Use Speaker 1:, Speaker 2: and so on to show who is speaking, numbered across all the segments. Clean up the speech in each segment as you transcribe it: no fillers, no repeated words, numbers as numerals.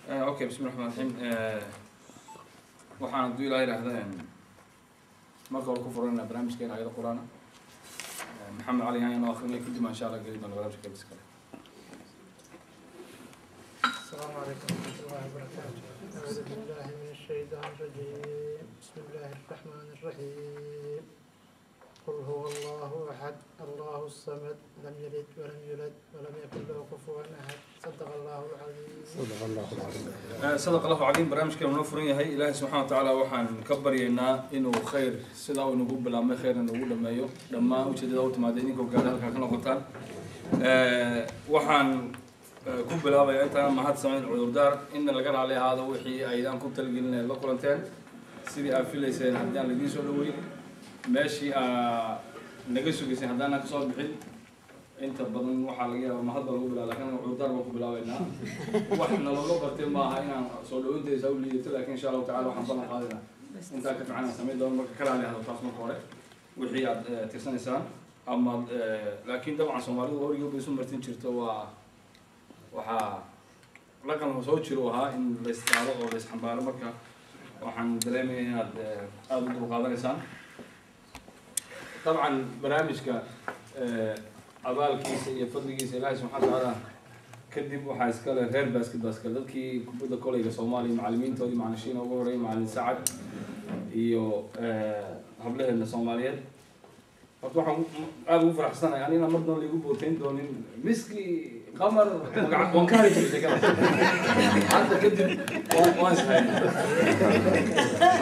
Speaker 1: اوكي بسم الله الرحمن الرحيم. waxaan haduu ilaahay raahdan marka hore ku furana barnaamijkeena ayada quraana maxamed cali ayaan oo akhrinay kadib insha Allah galin doona barnaamijka iska.
Speaker 2: السلام عليكم ورحمة الله وبركاته. أعوذ بالله من الشيطان الرجيم. بسم الله الرحمن الرحيم. قل هو الله أحد الله الصمد لم يلد ولم يولد ولم يكن له كفوا أحد. صدق الله العظيم.
Speaker 3: صدق الله العظيم.
Speaker 1: صدق الله العظيم. barnaamijkeena noo furan yahay ilaahay subhanahu wa ta'ala waxaan ka baryaynaa inuu khayr sida uu nagu bilaabay khayr inuu dhameeyo dhammaan ujeedada uu timaado idinkoo gaar halka ka noqotaan waxaan ku bilaabay inta mahad sameyn cudurdaar in laga raali ahaado wixii aydan ku talgelinay la kulanteen sidii aad filayseen haddii aan idin soo dhaweyn meeshii naga sugaysay haddaan ka soo bixin inta badan waxaa laga yaabaa mahad lagu bilaabay laakiin cudurdaar baan ku bilaabaynaa waxna looga bartay maaha inaan soo dhaweynteeda u liidato laakiin insha Allah ta'ala waxaan balan qaadinaa inta ka fiican sameyn doon marka kala leeyahay taas marka hore wixii aad tirsanaysaa ama laakiin dabcan Soomaalidu horiyo bay soo martin jirto waxaa raqam soo jiro ahaa in la istaaro oo la isxambaaro marka waxaan dareemayaa inaad aad u dul qaadanaysaan طبعا barnaamijka abaalkiisa iyo fadligiisa Ilaahay subhanahu wa ta'ala kadib waxa iska leh reer basketball dadkii kubadda kolayga Soomaaliya macallimiintoodii macalimiin ugu horeeyay macallin Sacad iyo hablaheena Soomaaliyeed waxaan aad ugu faraxsanahay anina marna liigu booteen doonin miski qamar waan ka helay kala hadda kadib waan sahay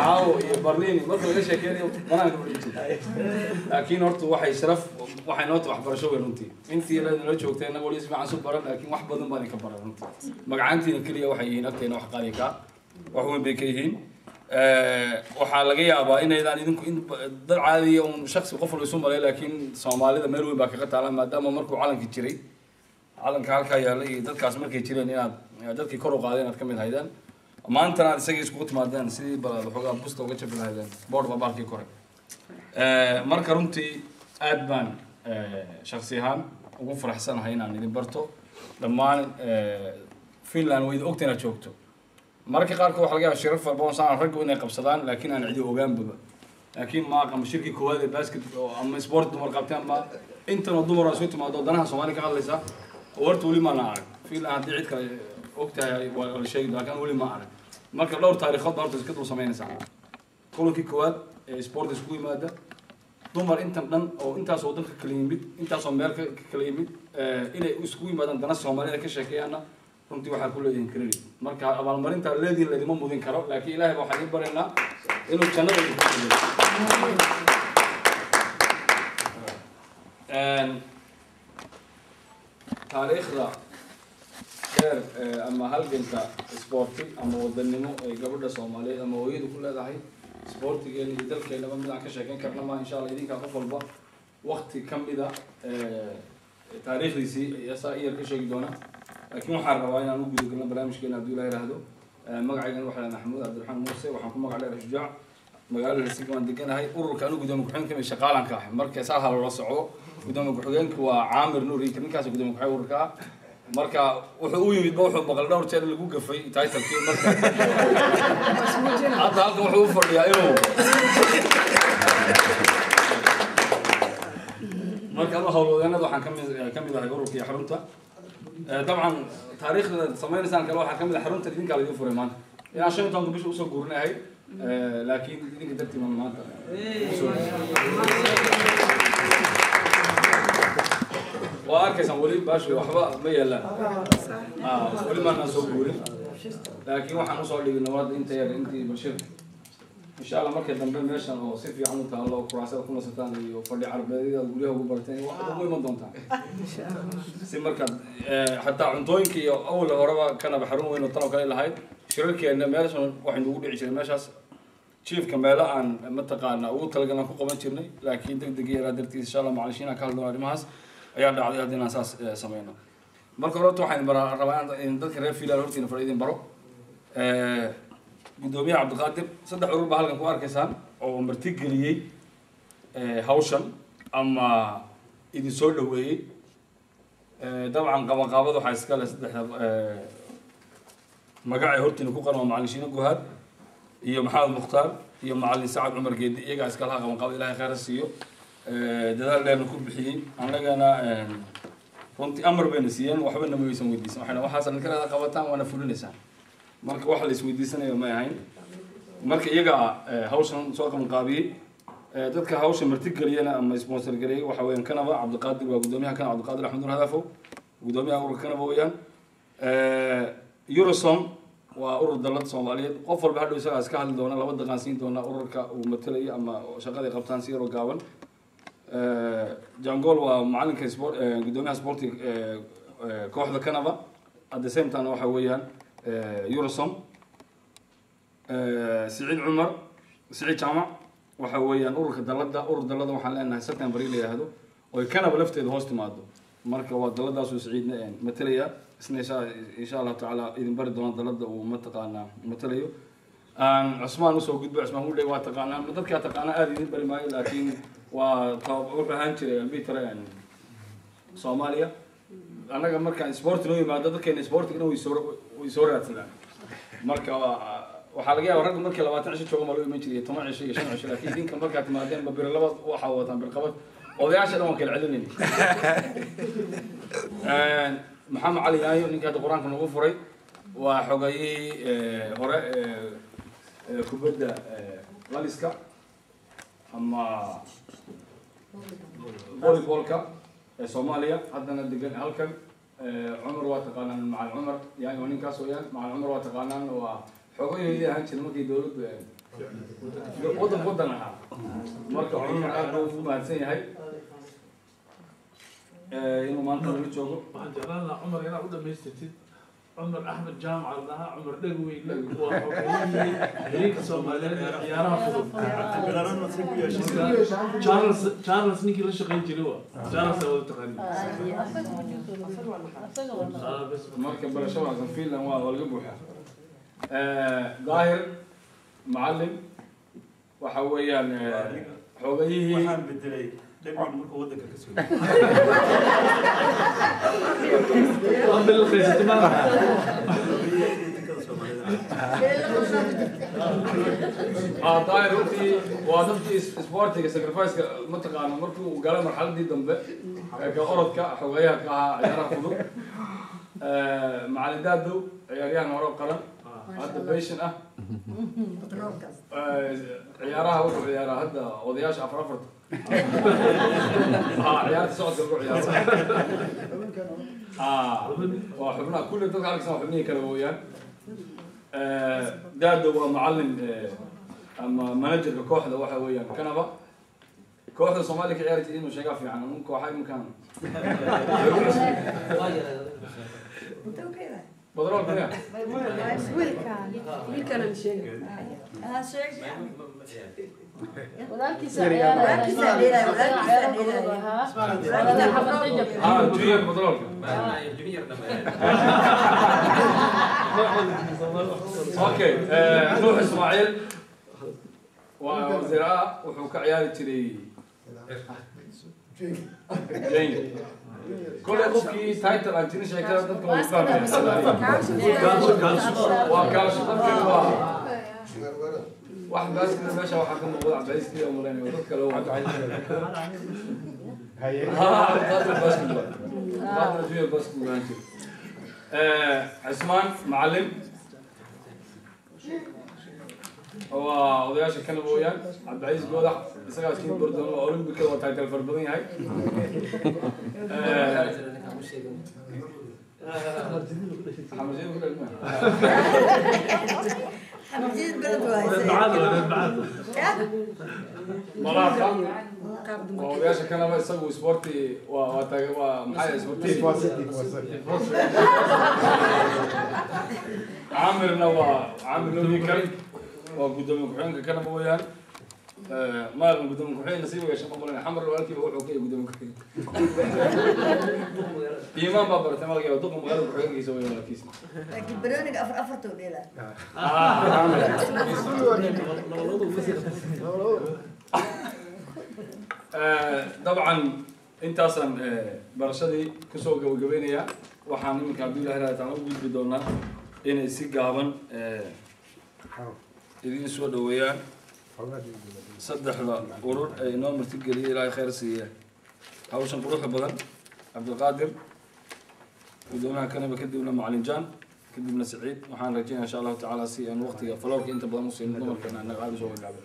Speaker 1: haaw iyo Berlin marka laga sheekeeyo banaanka wada laakiin horta waxay sharaf waxay noo tahay waxbarasho weyn runtii intii la joogtayna wali si fiican soo baran laakiin wax badan baan ka baran runtii magacaantiina kaliya waxay yihiin agteena wax qaali ka wax weyn bay ka yihiin waxaa laga yaabaa inaydaan idinku dad caadi oo shakhsi qof walba isu malay laakiin Soomaalida meel weyn baa kaga taalan maadaama markuu calanka jiray calanka halka yaalay dadkaas markay jireen inaad dadkii kor u qaadeen aad ka mid haydaan maantana aad isaga isku timaadeen sidii balad xogaa busta uga jabin haydeen board babalkii kore marka runtii aad baan shakhsi ahaan ugu faraxsanahay inaan idin barto dhammaan Finland way ogtayna joogto marka qaarkood waxa laga yaabaa shiraf walba saan rag inay qabsadaan laakiin aan cidi ogaanba laakiin ma aqam shirki koowaad ee basket ama sport dumar qabtaan ma inta dumar soo timaado danaha Soomaaliya ka hadlaysa warta wali ma la arag Finland hadii cid kale ogtahay wala shay laakiin wali ma arag marka dhowr taariikhood horta iska dul sameynaysa kulankii koowaad ee sport isku yimaada dumar intan dhan oo intaas oo dalka kala yimid intaas oo meel kala yimid inay isku yimaadaan dana Soomaaliya ka sheekeeyana runtii waxaa ku leeyihiin credit marka abaalmarinta leedii leedima mudin karo laakiin Ilaahay waxa ay bareynaa inuu jannada ku siiyo taariikhda heer ama halganka sporti ama wadanimo ay gabadha Soomaaliyeed ama hooyadu ku leedahay sportigeena iyo dalkeena mid aan ka sheekan karna ma insha Allah idinka qof walba waqti kamida taariikhdiisii iyo ka sheegi doona laakiin waxaan rabaa inaan u gudagalo barnaamijkeena hadii la yiraahdo magacaygan waxa la Maxamuud Cabdiraxmaan Muuse waxaan ku magac leeyahay Shujaac magaalada Sigaan deganahay ururka anu gudoomiye ku-xigeenka shaqaalanka ah marka saar la socdo gudoomiye ku-xigeenka waa Caamir Nuuri ninkaas gudoomiye ku-xigeenka ururka marka wuxuu u yimid wuxuu maqal dhowr jeer lagu gafay title-kii marka hadda halka wuxuu u fadhiyaa inuu marka hawlwadeenada waxaan kamid ahay ururka iyo xarunta طبعا تاريخنا سمينا سنة كلا واحد كامل حرمت الدين قال يوفر مان يعني عشان تانو بيش أوصل قرنا هاي لكن الدين قدرت من مان وأركز أقولي باش وحبا ما يلا ولي ما الناس يقولين لكن واحد نوصل لي النواد أنت بشير إن شاء الله مركز دم بمشي أنا وصيف يعمل تعالى وكراسة وكنا ستان وفردي عربية يقوليها وقبرتين واحد مو يمضون تاني سي مركز حتى عنتوين كي أول غرابة كان بحرون وين الطلب كان لهاي شركة إن مالش واحد نقول عشرين ماشاس شيف كمالا عن متقانا أول تلقنا فوق ما تشرني لكن دقيقة درتي إن شاء الله معلشين أكلوا الماس أيام على هذه أساس سمينا مركز رحت واحد برا ربعان إن ذكر رفيق لورتين فريدين برو gudoomiyaha Cabdiqaadir saddex urur baa halkan ku arkaysaan oo marti galiyay hawshan ama idin soo dhaweeyay dabcan qabanqaabadu waxa iska leh saddex magacay hortiina ku qaran waa macallin shiino guhaad iyo maxamed mukhtaar iyo macallin sacad cumar geedi iyagaa iska laha qaban qaba ilaahay khayr ha siiyo dadaal dheerna ku bixiyey annagana runtii amar bayna siiyeen waxba nama weysan weydiisan waxayna waxaas ninkanada qabataan waana fulinaysaan marka wax la isweydiisanayo may ahayn marka iyagaa hawshan soo qaban qaabiyey dadka hawsha martigeliyana ama sponsor gareeyay waxa weeyaan kanaba cabdiqaadir waa gudoomiyaha kanaba cabdiqaadir axmed nur hadafo gudoomiyaha ururka kanaba weeyaan Eurosom waa urur dalad Soomaaliyeed qof walba hadhow isaga iska hadli doona laba daqiiqan siin doona ururka uu matalayo ama shaqada qabtaan si yaro gaaban Jangol waa macalinka sport gudoomiyaha sporting kooxda kanaba at the same time waxa weeyaan Eurosom Saciid Cumar Saciid Jamac waxa weeyaan ururka dalada waxaan leenahay September la yiraahdo oo kanaba lafteeda hoos timaado marka waa daladaas oo Saciidna matalaya isna insha Allah taala idin bari doona dalada uu mataqaana matalayo Cusmaan soo gudbo Cusmaan uu waa taqaana dadka taqaana aad idin bari maayo laakiin waa u baahan jiray Peter Soomaaliya anaga markaan sport noo yimaado dadkeena sportiga way soo raadsadaan marka waxaa laga yaabaa rag markii 20 cisho jooga ma loo iman jiray 10 cisho iyo 5 cisho laakiin idinka markaa timaadeen ma bir laba waxa wataan bir qabad odayaasha dhan waan kala celinayay maxamed cali yaayo ninka hadda quraanka nagu furay waa xogayay hore kubadda laliska ama volleyballka Soomaaliya haddana degan halkan Cumar waa taqaanaan macal Cumar yaayo ninkaas weeyaan macal Cumar waa taqaanaan waa xogayay ahaan jiray markii dawladda wadan ahaa marka Cumar aad buu u mahadsan yahay inuu maanta la joogo
Speaker 3: waxaan jeclaan lahaa Cumar inaad u dhamaystirtid Cumar Axmed Jaamac lahaa Cumar Dhagweyn waa xogayay xiriirka Soomaaliyeed ee ciyaaraha fudud Charles ninkii la shaqayn jiray waa Charles oo taqaani
Speaker 1: marka barashada fiilan waa laga buuxaa daahir macallin waxa weeyaan xogayihii
Speaker 4: waxaan bedelay dhagweyn markuu wadanka ka soo
Speaker 1: daahir runtii waa dadkii sportiga sacrifice-ka mataqaana markuu galay marxaladii dambe ka orodka xogayaha ka ahaa ciyaaraha fudud macallin daadow ciyaaryahan hore qaran hadda patient ah ciyaaraha wuxuu ciyaaraa hadda odayaasha afarta ciyaarta socodka ugu ciyaara waa xubnaha kulli dadka halkaas waa xubnihii kale weeyaan daado waa macallin ama managerka kooxda waxa weeyaan kanaba kooxda Soomaaliya ka ciyaartay inuu sheegaa fiican kooxay imkaan بدرول كذا
Speaker 5: ويلكان نشيل
Speaker 6: ولكن سعيدة
Speaker 1: جونيور بدرول اوكي نوح اسماعيل وزراعة وحوك عيالي تري جين كل قفكي تايتل انتني شيكا dadka way fahmayaan waa kaash wax baas meesha waxa ka muuqda cabaysti oo mareen dadka loo wada haye هذا جوي بس كوانتي عثمان معلم هو odayaasha kana booyaan Cabdicaziz Goodax isaga iskiin bardon oo Olympic oo title farbadan yahay
Speaker 5: حمزين بلد واحد
Speaker 1: ملاقة odayaasha kana isagu sporti waa maxay sporti عامرنا وعامر لوني كريم وقدام كحين كنا بويان ما قدام كحين نسيبه يا شباب ولا حمر ولا كيف هو كي قدام كحين إمام بابر تمام يا ضد مغرب كحين يسوي ولا كيس
Speaker 5: لكن بروني أفر توديلا
Speaker 1: طبعا انت اصلا برشدي كسو جوجبينيا waxaan iminka Abdullahi Raad aan ugu gudbi doonaa inay si gaaban idiin soo dhaweeyaan saddexda urur ee inoo martigeliyay ilaahay khayr siiye hawshan quruxda badan cabdilqaadir gudoomiyaha kanaba kadibna macalin jaan kadibna saciid waxaan rajeynaya insha allahu tacaala si aan waqtiga falowrka inta badan usiino dumarkana naga caadi soo gagaabin